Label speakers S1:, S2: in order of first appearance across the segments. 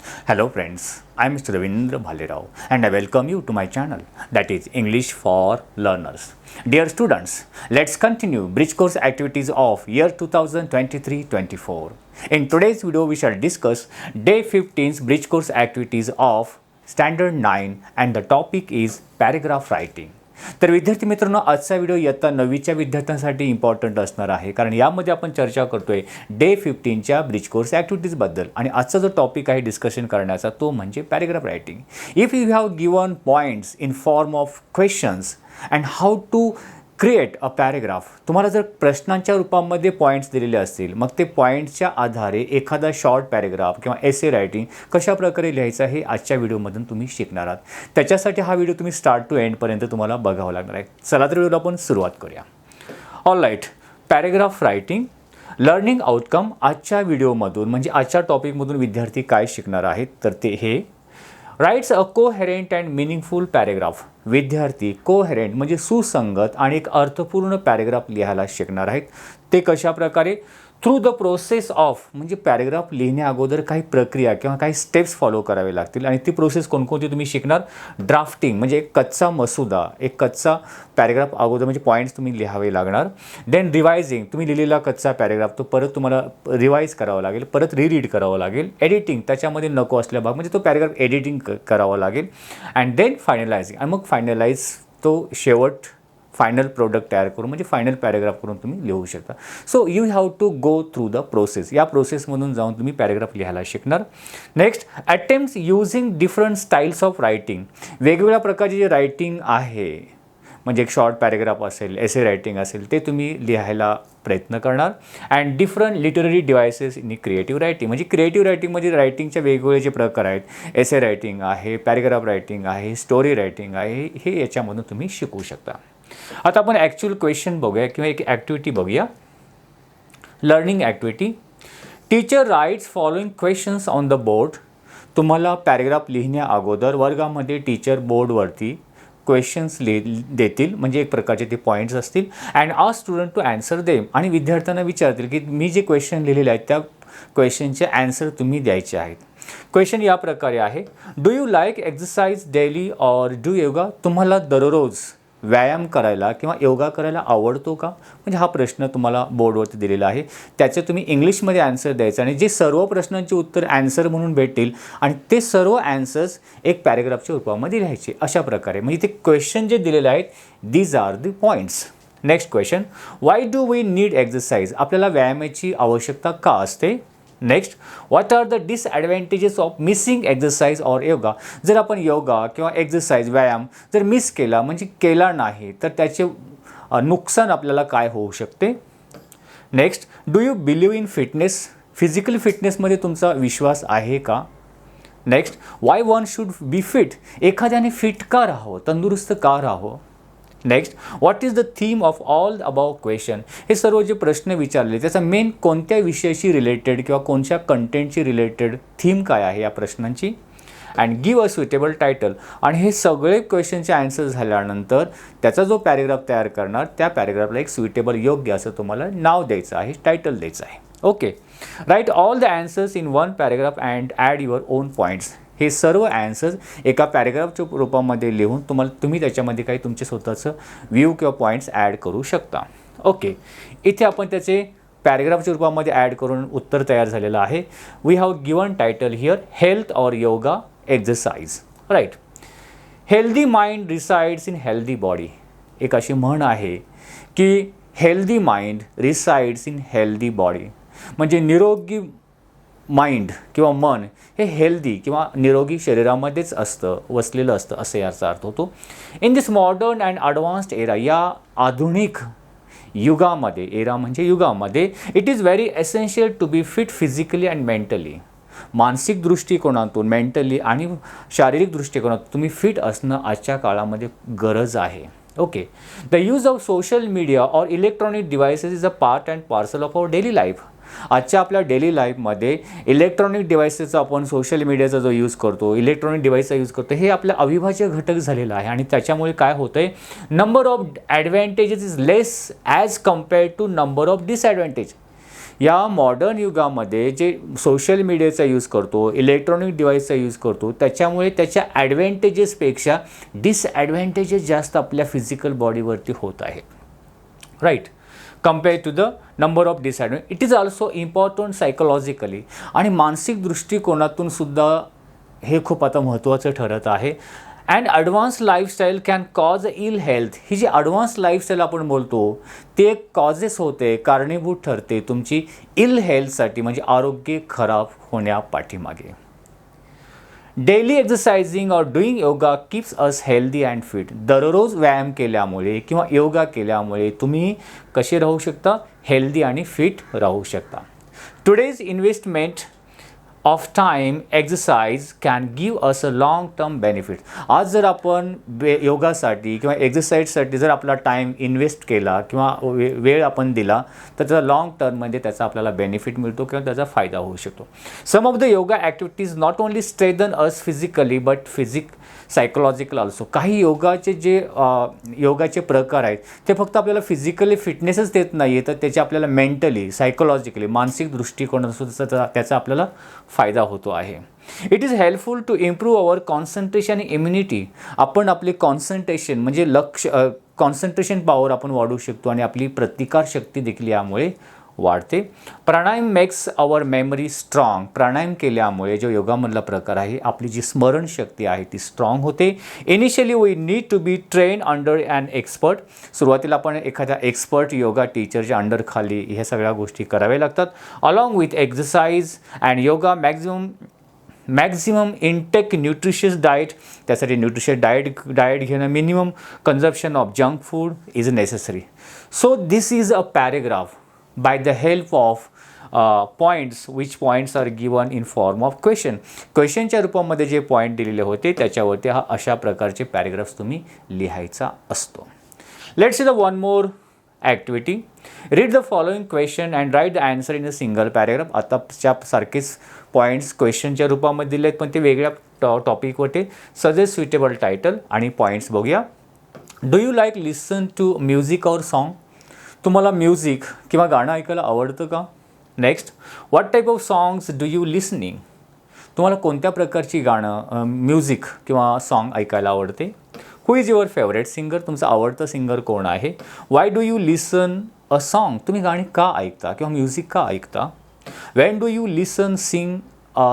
S1: Hello friends, I am Mr. Ravindra Bhalerao and I welcome you to my channel that is English for Learners. Dear students, let's continue bridge course activities of year 2023-24. In today's video we shall discuss day 15's bridge course activities of standard 9 and the topic is paragraph writing. तर विद्यार्थी मित्रांनो आजचा video इयत्ता 9वीच्या विद्यार्थ्यांसाठी important असणार आहे कारण यामध्ये आपण चर्चा करतोय डे 15च्या ब्रिज कोर्स ॲक्टिव्हिटीजबद्दल आणि आजचा जो टॉपिक आहे डिस्कशन करण्याचा तो म्हणजे paragraph writing. If you have given points in form of questions and how to create a paragraph, तुम्हाला जर प्रश्नांच्या रूपामध्ये पॉईंट्स दिलेले असतील मग ते पॉईंट्सच्या आधारे एखादा शॉर्ट पॅरेग्राफ किंवा एसे रायटिंग कशा प्रकारे लिहायचं हे आजच्या व्हिडिओमधून तुम्ही शिकणार आहात. त्याच्यासाठी हा व्हिडिओ तुम्ही स्टार्ट टू एंडपर्यंत तुम्हाला बघावं लागणार आहे. चला तर व्हिडिओला आपण सुरुवात करूया. All right, paragraph writing learning outcome. आजच्या व्हिडिओमधून म्हणजे आजच्या टॉपिकमधून विद्यार्थी काय शिकणार आहेत तर ते हे rights a coherent and meaningful paragraph. विद्यार्थी कोहेरेंट म्हणजे सुसंगत आणि एक अर्थपूर्ण पॅरेग्राफ लिहायला शिकणार आहेत. ते कशा प्रकारे? थ्रू द प्रोसेस ऑफ म्हणजे पॅरेग्राफ लिहिण्या अगोदर काही प्रक्रिया किंवा काही स्टेप्स फॉलो करावे लागतील आणि ती प्रोसेस कोणकोणती तुम्ही शिकणार. ड्राफ्टिंग म्हणजे एक कच्चा मसुदा, एक कच्चा पॅरेग्राफ अगोदर म्हणजे पॉईंट्स तुम्ही लिहावे लागणार. देन रिवायझिंग, तुम्ही लिहिलेला कच्चा पॅरेग्राफ तो परत तुम्हाला रिवाईज करावा लागेल, परत रीरीड करावं लागेल. एडिटिंग, त्याच्यामध्ये नको असल्या भाग म्हणजे तो पॅरेग्राफ एडिटिंग करावा लागेल. अँड देन फायनलायझिंग, आणि मग फायनलाइज तो शेवट फायनल प्रोडक्ट तयार करून म्हणजे फायनल पॅरेग्राफ करून तुम्ही लिहू शकता. So you have to go through the process. या प्रोसेसमधून जाऊन तुम्ही पॅरेग्राफ लिहायला शिकणार. Next, attempts using different styles of writing. वेगवेगळ्या प्रकारचे जे रायटिंग आहे म्हणजे एक शॉर्ट पॅरेग्राफ असेल, एसे रायटिंग असेल, ते तुम्ही लिहायला प्रयत्न करणार. And different literary devices in creative writing म्हणजे क्रिएटिव्ह रायटिंगमध्ये रायटिंगचे वेगवेगळे जे प्रकार आहेत, एसे रायटिंग आहे, पॅरेग्राफ रायटिंग आहे, स्टोरी रायटिंग आहे, हे याच्यामधून तुम्ही शिकू शकता. आता आपण ॲक्च्युअल क्वेश्चन बघूया किंवा एक ॲक्टिव्हिटी बघूया. Learning activity. Teacher writes following questions on the board. तुम्हाला पॅरेग्राफ लिहिण्या अगोदर वर्गामध्ये टीचर बोर्डवरती क्वेश्चन्स देतील म्हणजे एक प्रकारचे ते पॉईंट्स असतील. And a student to answer them, आणि विद्यार्थ्यांना विचारतील की मी जे क्वेश्चन लिहिलेले आहेत त्या क्वेश्चनचे ॲन्सर तुम्ही द्यायचे आहेत. क्वेश्चन या प्रकारे आहे, do you like exercise daily or do yoga. तुम्हाला दररोज व्यायाम करायला किंवा योगा करायला आवडतो का, म्हणजे हा प्रश्न तुम्हाला बोर्डवरती दिलेला आहे. त्याचे तुम्ही इंग्लिशमध्ये ॲन्सर द्यायचं आणि जे सर्व प्रश्नांची उत्तर ॲन्सर म्हणून भेटतील आणि ते सर्व ॲन्सर्स एक पॅरेग्राफच्या रूपामध्ये लिहायचे. अशा प्रकारे म्हणजे ते क्वेश्चन जे दिलेले आहेत these are the points. Next question, why do we need exercise. आपल्याला व्यायामाची आवश्यकता का असते. Next, what are the disadvantages of missing exercise or yoga. जर आपण योगा किंवा एक्सरसाइज व्यायाम जर मिस केला म्हणजे केला नाही तर त्याचे नुकसान आपल्याला काय होऊ शकते. Next, do you believe in fitness. Physical फिटनेसमध्ये तुमचा विश्वास आहे का. Next, why one should be fit. एखाद्याने फिट का राहावं, तंदुरुस्त का राहावं. Next, what is the theme of all above question. हे सर्व जे प्रश्न विचारले त्याचा मेन कोणत्या विषयाशी रिलेटेड किंवा कोणत्या कंटेंटशी रिलेटेड थीम काय आहे या प्रश्नांची. And give a suitable title. आणि हे सगळे क्वेश्चनचे आन्सर झाल्यानंतर त्याचा जो पॅरेग्राफ तयार करणार त्या पॅरेग्राफला एक सुटेबल योग्य असं तुम्हाला नाव द्यायचं आहे, टायटल द्यायचं आहे. Okay, write all the answers in one paragraph and add your own points. हे सर्व ॲन्सर्स एका पॅरेग्राफच्या रूपामध्ये लिहून तुम्ही त्याच्यामध्ये काही तुमचे स्वतःचं व्ह्यू किंवा पॉईंट्स ॲड करू शकता. ओके, इथे आपण त्याचे पॅरेग्राफच्या रूपामध्ये ॲड करून उत्तर तयार झालेलं आहे. We have given title here health or yoga exercise. Right, healthy mind resides in healthy body. एक अशी म्हण आहे की healthy mind resides in healthy body म्हणजे निरोगी माइंड किंवा मन हे हेल्दी किंवा निरोगी शरीरामध्येच असतं, वसलेलं असतं असं याचा अर्थ होतो. In this modern and advanced era. या आधुनिक युगामध्ये, एरा म्हणजे युगामध्ये, it is very essential to be fit physically and mentally. मानसिक दृष्टिकोनातून, मेंटली आणि शारीरिक दृष्टिकोनातून तुम्ही फिट असणं आजच्या काळामध्ये गरज आहे. Okay, the use of social media or electronic devices is a part and parcel of our daily life. आजच्या आपल्या डेली लाईफमध्ये इलेक्ट्रॉनिक डिव्हाइसेसचा आपण सोशल मीडियाचा जो यूज करतो, इलेक्ट्रॉनिक डिव्हाइसचा यूज करतो, हे आपला अविभाज्य घटक झालेला आहे आणि त्याच्यामुळे काय होतं आहे, number of advantages is less as compared to number of disadvantage. या मॉडर्न युगामध्ये जे सोशल मीडियाचा यूज करतो, इलेक्ट्रॉनिक डिव्हाइसचा यूज करतो, त्याच्यामुळे त्याच्या ॲडव्हान्टेजेसपेक्षा डिसॲडव्हान्टेजेस जास्त आपल्या फिजिकल बॉडीवरती होत आहेत, right, compare to the number of disadvantage. It is also important psychologically, आणि मानसिक दृष्टिकोनातून सुद्धा हे खूप आता महत्त्वाचं ठरत आहे. And advance lifestyle can cause ill health. ही जी ॲडव्हान्स लाईफस्टाईल आपण बोलतो ते एक कॉजेस होते, कारणीभूत ठरते तुमची इल हेल्थसाठी, म्हणजे आरोग्य खराब होण्यापाठीमागे. डेली एक्सरसाइजिंग और doing yoga keeps us healthy and fit. दररोज व्यायाम केल्यामुळे किंवा योगा केल्यामुळे तुम्ही कसे राहू शकता, हेल्दी आणि फिट राहू शकता. Today's investment of time exercise can give us a long term benefit. आज जर आपण योगासाठी किंवा एक्सरसाइजसाठी जर आपला टाईम इन्व्हेस्ट केला किंवा वेळ आपण दिला तर त्याचा लाँग टर्ममध्ये त्याचा आपल्याला बेनिफिट मिळतो किंवा त्याचा फायदा होऊ शकतो. Some of the yoga activities not only strengthen us physically but psychological also. काही योगाचे जे योगाचे प्रकार आहेत ते फक्त आपल्याला फिजिकली फिटनेसच देत नाही आहे, तर त्याचे आपल्याला मेंटली, सायकोलॉजिकली, मानसिक दृष्टिकोनातून त्याचा आपल्याला फायदा होतो आहे. It is helpful to improve our concentration आणि इम्युनिटी. आपण आपले कॉन्सन्ट्रेशन म्हणजे कॉन्सन्ट्रेशन पॉवर आपण वाढवू शकतो आणि आपली प्रतिकारशक्ती देखील यामुळे वाढते. प्राणायाम मेक्स अवर मेमरी स्ट्रॉंग. प्राणायाम केल्यामुळे जो योगामधला प्रकार आहे आपली जी स्मरणशक्ती आहे ती स्ट्रॉंग होते. Initially we need to be train under an expert. सुरुवातीला आपण एखाद्या एक्सपर्ट योगा टीचरच्या अंडर खाली ह्या सगळ्या गोष्टी कराव्या लागतात. Along with exercise and yoga maximum intake nutritious diet. त्यासाठी न्यूट्रिशियस डाएट घेणं, minimum consumption of junk food is necessary. So this is a paragraph by the help of points, which points are given in form of question. क्वेश्चनच्या रूपामध्ये जे point दिलेले होते त्याच्यावरती हा अशा प्रकारचे पॅरेग्राफ्स तुम्ही लिहायचा असतो. Let's see the one more activity. Read the following question and write the answer in a single paragraph. आताच्या सारखेच पॉईंट्स क्वेश्चनच्या रूपामध्ये दिले आहेत, पण ते वेगळ्या टॉपिकवरती. सजेस्ट सुटेबल टायटल आणि पॉईंट्स बघूया. Do you like listen to music और सॉन्ग. तुम्हाला म्युझिक किंवा गाणं ऐकायला आवडतं का. Next, what type of songs do you listening. तुम्हाला कोणत्या प्रकारची गाणं, म्युझिक किंवा सॉन्ग ऐकायला आवडते. Who is your favourite singer. तुमचा आवडता सिंगर कोण आहे. Why do you listen a song. तुम्ही गाणी का ऐकता किंवा म्युझिक का ऐकता. When do you listen sing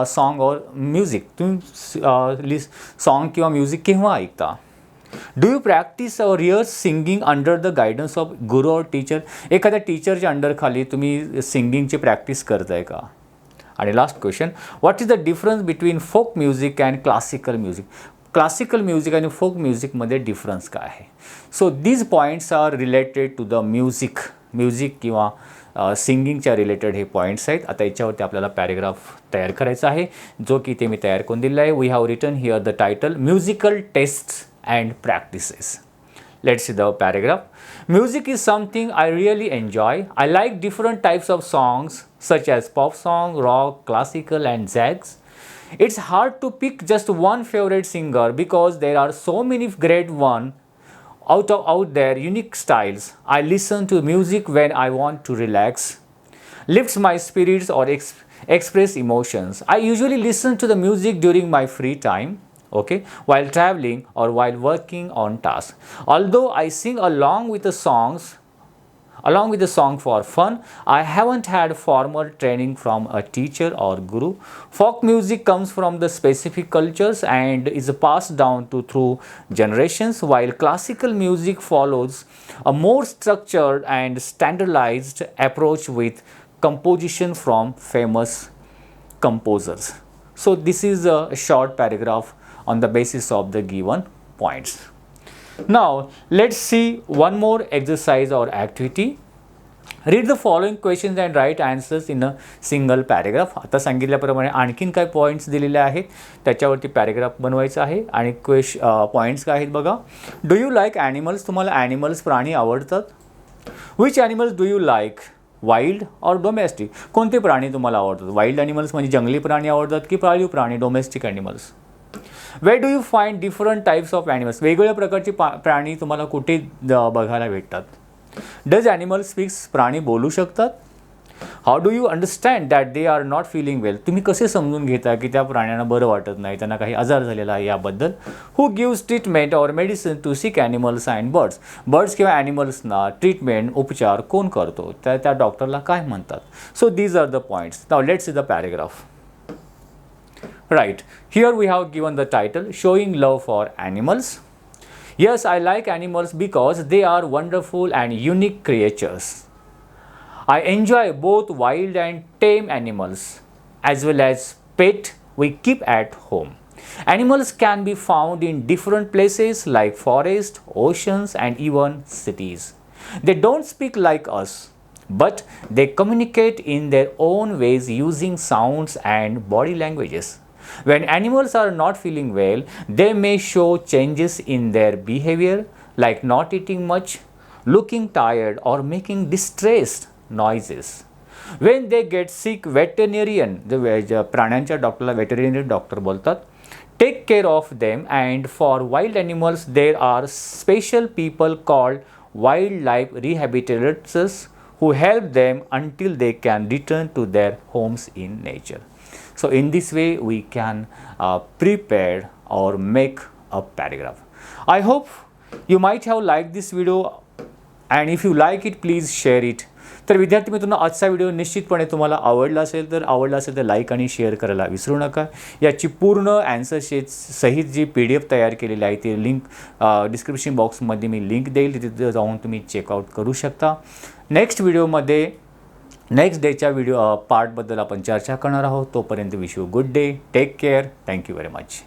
S1: song और म्युझिक. तुम्ही सॉन्ग किंवा म्युझिक केव्हा ऐकता. डू यू प्रॅक्टिस और rehearse singing under the guidance of गुरु और टीचर. एखाद्या टीचरच्या अंडरखाली तुम्ही सिंगिंगची प्रॅक्टिस करताय का. आणि last question, what is the difference between folk music and classical music. Classical music आणि फोक म्युझिकमध्ये डिफरन्स काय आहे. So these points are related to the music किंवा सिंगिंगच्या रिलेटेड हे पॉईंट्स आहेत. आता याच्यावरती आपल्याला पॅरेग्राफ तयार करायचा आहे, जो की ते मी तयार करून दिलेला आहे. We have written here the title musical tests and practices. Let's see the paragraph. Music is something I really enjoy. I like different types of songs such as pop song, rock, classical and jazz. It's hard to pick just one favorite singer because there are so many great one out there, unique styles. I listen to music when I want to relax, lifts my spirits or express emotions. I usually listen to the music during my free time. Okay, while traveling or while working on tasks. Although I sing along with the song for fun, I haven't had formal training from a teacher or guru. Folk music comes from the specific cultures and is passed down through generations, while classical music follows a more structured and standardized approach with composition from famous composers. So this is a short paragraph on the basis of the given points. Now let's see one more exercise or activity. Read the following questions and write answers in a single paragraph. आता सांगितल्याप्रमाणे आणखीन काय points दिलेले आहेत त्याच्यावरती paragraph बनवायचा आहे. आणि पॉईंट्स काय आहेत बघा. Do you like animals. तुम्हाला ॲनिमल्स प्राणी आवडतात. Which animals do you like, wild और डोमेस्टिक. कोणते प्राणी तुम्हाला आवडतात. वाईल्ड ॲनिमल्स म्हणजे जंगली प्राणी आवडतात की पाळीव प्राणी, domestic animals. Where do you find different types of animals. वेगवेगळ्या प्रकारचे प्राणी तुम्हाला कुठे बघायला भेटतात. Does animal speaks. प्राणी बोलू शकतात. How do you understand that they are not feeling well. तुम्ही कसे समजून घेता की त्या प्राण्यांना बरं वाटत नाही, त्यांना काही आजार झालेला आहे याबद्दल. Who gives treatment or medicine to sick animals and birds. Birds किंवा ॲनिमल्सना ट्रीटमेंट उपचार कोण करतो, त्या डॉक्टरला काय म्हणतात. So these are the points. Now let's see the paragraph. Right, here we have given the title Showing Love for Animals. Yes, I like animals because they are wonderful and unique creatures. I enjoy both wild and tame animals as well as pet we keep at home. Animals can be found in different places like forests, oceans and even cities. They don't speak like us, but they communicate in their own ways using sounds and body languages. When animals are not feeling well, they may show changes in their behavior like not eating much, looking tired or making distressed noises. When they get sick, veterinarian, प्राण्यांच्या डॉक्टरला veterinary doctor बोलतात, take care of them. And for wild animals there are special people called wildlife rehabilitators who help them until they can return to their homes in nature. So in this way we can prepare or make a paragraph. I hope you might have liked this video, and if you like it please share it. तर विद्यार्थी मित्रांनो, आजचा video निश्चितपणे तुम्हाला आवडला असेल तर like आणि शेअर करायला विसरू नका. याची पूर्ण ॲन्सर शीट सहित जी PDF तयार केलेली आहे ती लिंक डिस्क्रिप्शन बॉक्समध्ये मी लिंक देईल, तिथे जाऊन तुम्ही चेकआउट करू शकता. नेक्स्ट व्हिडिओमध्ये नेक्स्ट डेच्या पार्टबद्दल आपण चर्चा करणार आहोत. तोपर्यंत wish you good day, take care, thank you very much.